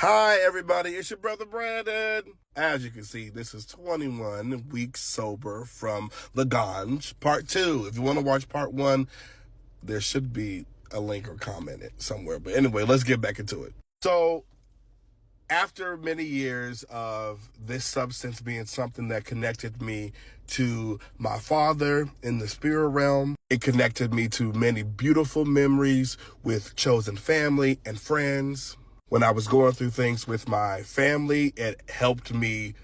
Hi, everybody. It's your brother Brandon. As you can see, this is 21 weeks sober from the Ganj, part 2. If you want to watch part 1, there should be a link or comment somewhere. But anyway, let's get back into it. So, after many years of this substance being something that connected me to my father in the spirit realm, it connected me to many beautiful memories with chosen family and friends. When I was going through things with my family, it helped me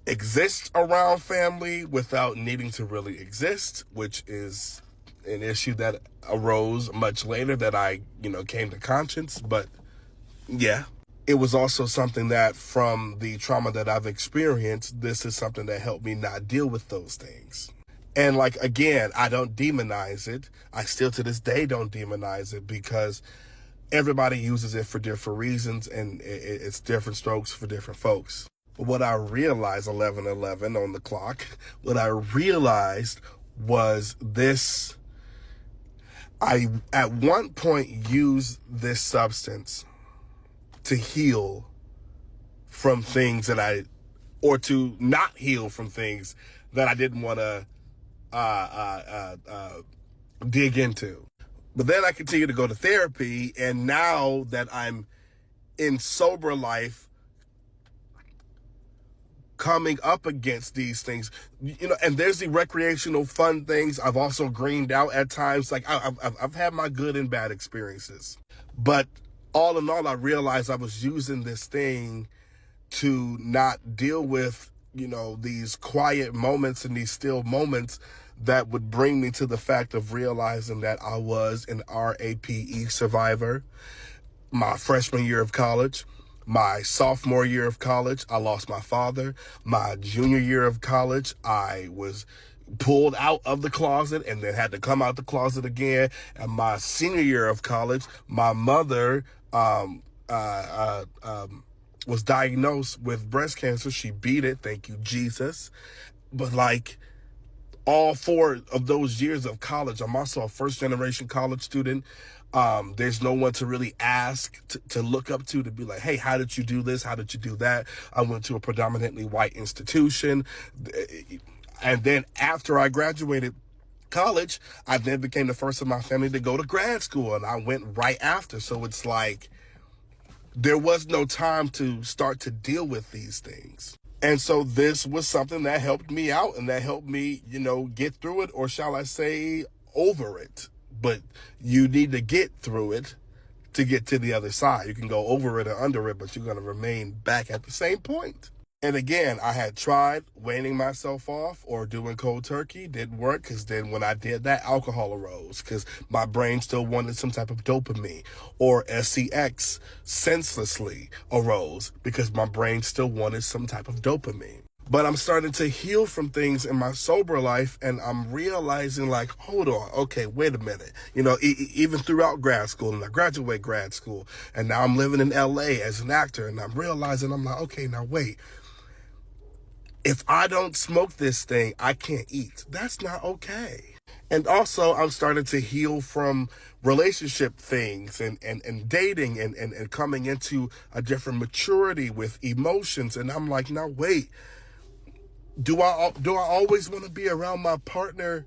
exist around family without needing to really exist, which is an issue that arose much later that I, came to conscience. But yeah, it was also something that from the trauma that I've experienced, this is something that helped me not deal with those things. And again, I don't demonize it. I still to this day don't demonize it because everybody uses it for different reasons, and it's different strokes for different folks. But what I realized, 11:11 on the clock, what I realized was this. I, at one point, used this substance to heal from things that or to not heal from things that I didn't want to dig into. But then I continued to go to therapy, and now that I'm in sober life, coming up against these things, and there's the recreational fun things. I've also greened out at times. I've had my good and bad experiences. But all in all, I realized I was using this thing to not deal with, these quiet moments and these still moments that would bring me to the fact of realizing that I was an RAPE survivor. My freshman year of college, my sophomore year of college, I lost my father. My junior year of college, I was pulled out of the closet and then had to come out the closet again. And my senior year of college, my mother, was diagnosed with breast cancer. She beat it. Thank you, Jesus. But all 4 of those years of college, I'm also a first generation college student. There's no one to really ask, to look up to be like, hey, how did you do this? How did you do that? I went to a predominantly white institution. And then after I graduated college, I then became the first of my family to go to grad school, and I went right after. So it's there was no time to start to deal with these things. And so this was something that helped me out and that helped me, get through it, or shall I say, over it. But you need to get through it to get to the other side. You can go over it or under it, but you're going to remain back at the same point. And again, I had tried waning myself off or doing cold turkey. Didn't work, because then when I did that, alcohol arose because my brain still wanted some type of dopamine, or SCX senselessly arose because my brain still wanted some type of dopamine. But I'm starting to heal from things in my sober life, and I'm realizing hold on, okay, wait a minute. Even throughout grad school, and I graduate grad school, and now I'm living in LA as an actor, and I'm realizing, I'm like, okay, now wait. If I don't smoke this thing, I can't eat. That's not okay. And also, I'm starting to heal from relationship things and dating and coming into a different maturity with emotions. And I'm like, now wait, do I always want to be around my partner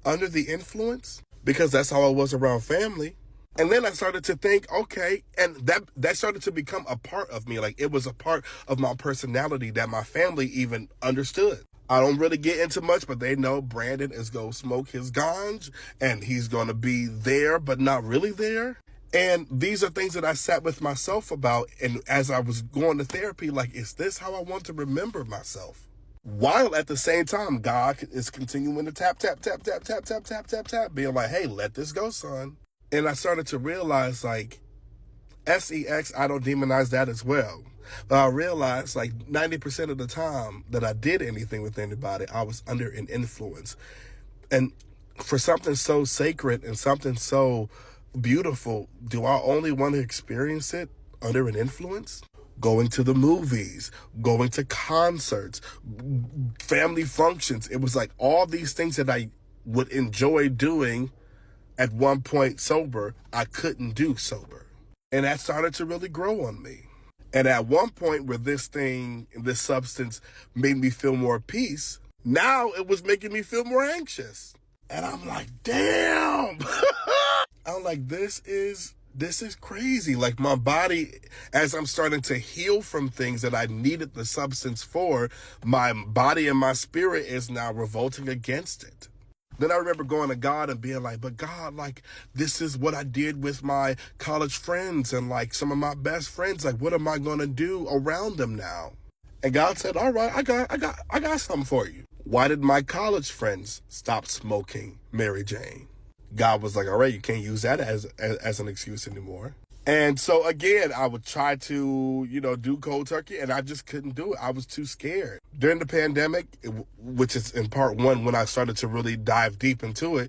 under the influence? Because that's how I was around family. And then I started to think, okay, and that started to become a part of me. It was a part of my personality that my family even understood. I don't really get into much, but they know Brandon is going to smoke his ganj, and he's going to be there, but not really there. And these are things that I sat with myself about. And as I was going to therapy, is this how I want to remember myself? While at the same time, God is continuing to tap, tap, tap, tap, tap, tap, tap, tap, tap, being like, hey, let this go, son. And I started to realize, SEX, I don't demonize that as well. But I realized, 90% of the time that I did anything with anybody, I was under an influence. And for something so sacred and something so beautiful, do I only want to experience it under an influence? Going to the movies, going to concerts, family functions. It was all these things that I would enjoy doing at one point sober, I couldn't do sober. And that started to really grow on me. And at one point where this substance made me feel more peace, now it was making me feel more anxious. And I'm like, damn. I'm like, this is crazy. Like, my body, as I'm starting to heal from things that I needed the substance for, my body and my spirit is now revolting against it. Then I remember going to God and being like, but God, like, this is what I did with my college friends and like some of my best friends. Like, what am I going to do around them now? And God said, all right, I got something for you. Why did my college friends stop smoking Mary Jane? God was like, all right, you can't use that as an excuse anymore. And so again, I would try to, do cold turkey, and I just couldn't do it. I was too scared. During the pandemic, which is in part one, when I started to really dive deep into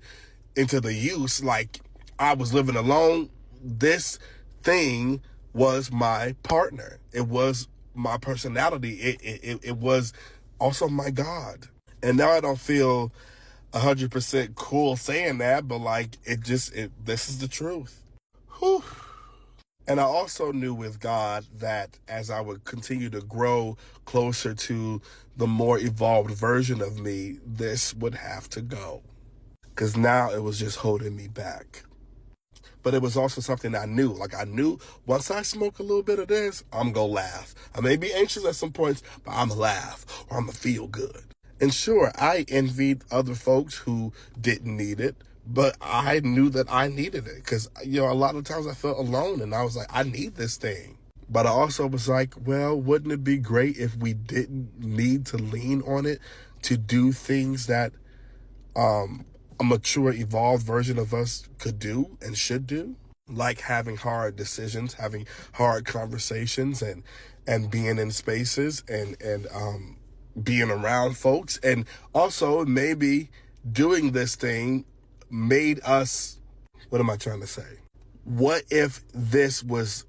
the use, like, I was living alone. This thing was my partner. It was my personality. It was also my God. And now I don't feel 100% cool saying that, but like, this is the truth. Whew. And I also knew with God that as I would continue to grow closer to the more evolved version of me, this would have to go. Because now it was just holding me back. But it was also something I knew. Like, I knew once I smoke a little bit of this, I'm going to laugh. I may be anxious at some points, but I'm going to laugh or I'm going to feel good. And sure, I envied other folks who didn't need it, but I knew that I needed it because, a lot of times I felt alone and I was like, I need this thing. But I also was like, well, wouldn't it be great if we didn't need to lean on it to do things that a mature, evolved version of us could do and should do? Like having hard decisions, having hard conversations, and being in spaces and being around folks, and also maybe doing this thing made us, what am I trying to say? What if this was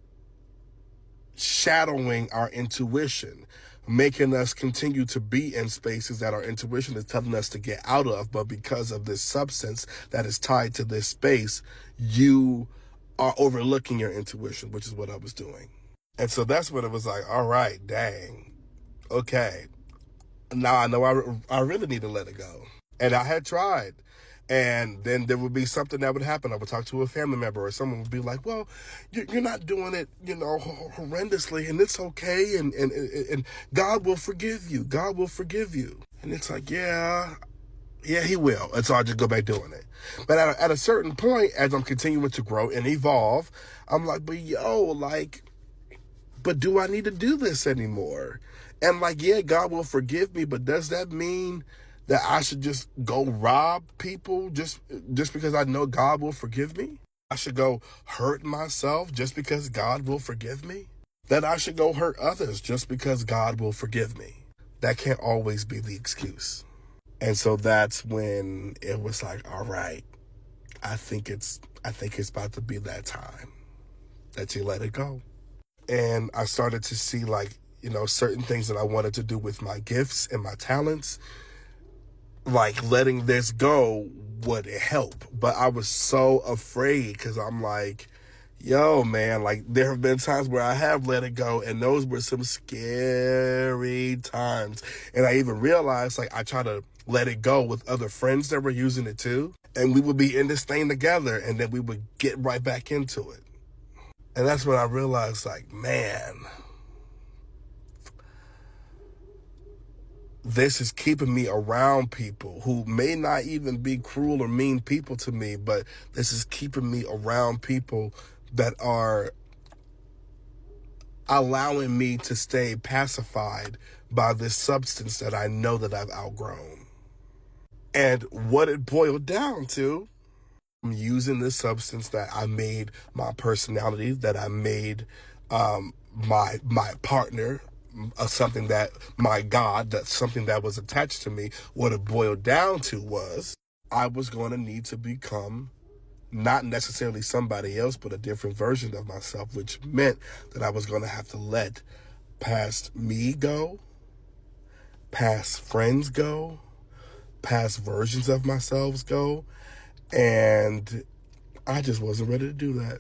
shadowing our intuition, making us continue to be in spaces that our intuition is telling us to get out of, but because of this substance that is tied to this space, you are overlooking your intuition, which is what I was doing. And so that's when it was like, all right, dang, okay. Now I know I really need to let it go. And I had tried. And then there would be something that would happen. I would talk to a family member or someone would be like, well, you're not doing it, horrendously, and it's okay. And God will forgive you. God will forgive you. And it's like, yeah, he will. And so I just go back doing it. But at a certain point, as I'm continuing to grow and evolve, I'm like, but do I need to do this anymore? And like, yeah, God will forgive me, but does that mean that I should just go rob people just because I know God will forgive me? I should go hurt myself just because God will forgive me? That I should go hurt others just because God will forgive me? That can't always be the excuse. And so that's when it was like, all right, I think it's about to be that time that you let it go. And I started to see, like, certain things that I wanted to do with my gifts and my talents, like letting this go would help. But I was so afraid because I'm like, yo, man, like, there have been times where I have let it go, and those were some scary times. And I even realized, like, I try to let it go with other friends that were using it too, and we would be in this thing together, and then we would get right back into it. And that's when I realized, like, man, this is keeping me around people who may not even be cruel or mean people to me, but this is keeping me around people that are allowing me to stay pacified by this substance that I know that I've outgrown. And what it boiled down to, I'm using this substance that I made my personality, that I made my partner, something that my God, that's something that was attached to me. What it boiled down to was I was going to need to become not necessarily somebody else, but a different version of myself, which meant that I was going to have to let past me go, past friends go, past versions of myself go. And I just wasn't ready to do that.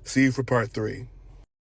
See you for part 3.